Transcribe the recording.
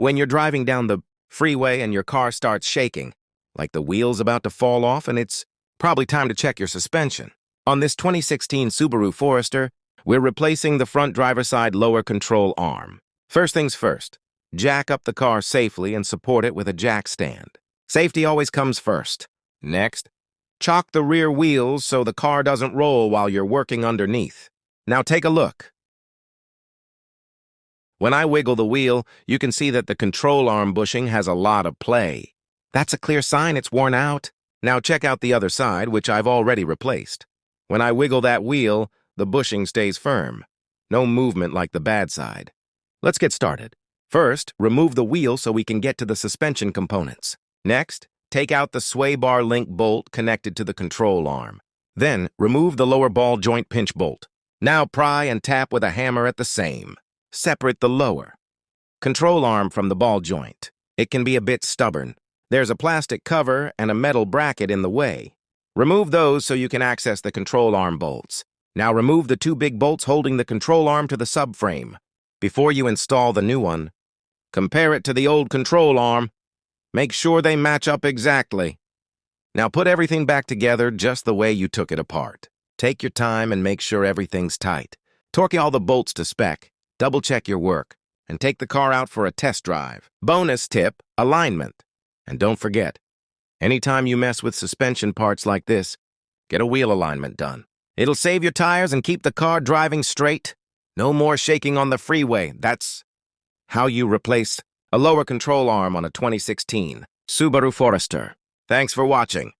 When you're driving down the freeway and your car starts shaking, like the wheel's about to fall off, and it's probably time to check your suspension. On this 2016 Subaru Forester, we're replacing the front driver's side lower control arm. First things first, jack up the car safely and support it with a jack stand. Safety always comes first. Next, chock the rear wheels so the car doesn't roll while you're working underneath. Now take a look. When I wiggle the wheel, you can see that the control arm bushing has a lot of play. That's a clear sign it's worn out. Now check out the other side, which I've already replaced. When I wiggle that wheel, the bushing stays firm. No movement like the bad side. Let's get started. First, remove the wheel so we can get to the suspension components. Next, take out the sway bar link bolt connected to the control arm. Then, remove the lower ball joint pinch bolt. Now pry and tap with a hammer at the same. Separate the lower control arm from the ball joint. It can be a bit stubborn. There's a plastic cover and a metal bracket in the way. Remove those so you can access the control arm bolts. Now remove the two big bolts holding the control arm to the subframe. Before you install the new one, compare it to the old control arm. Make sure they match up exactly. Now put everything back together just the way you took it apart. Take your time and make sure everything's tight. Torque all the bolts to spec. Double-check your work, and take the car out for a test drive. Bonus tip, alignment. And don't forget, anytime you mess with suspension parts like this, get a wheel alignment done. It'll save your tires and keep the car driving straight. No more shaking on the freeway. That's how you replace a lower control arm on a 2016 Subaru Forester. Thanks for watching.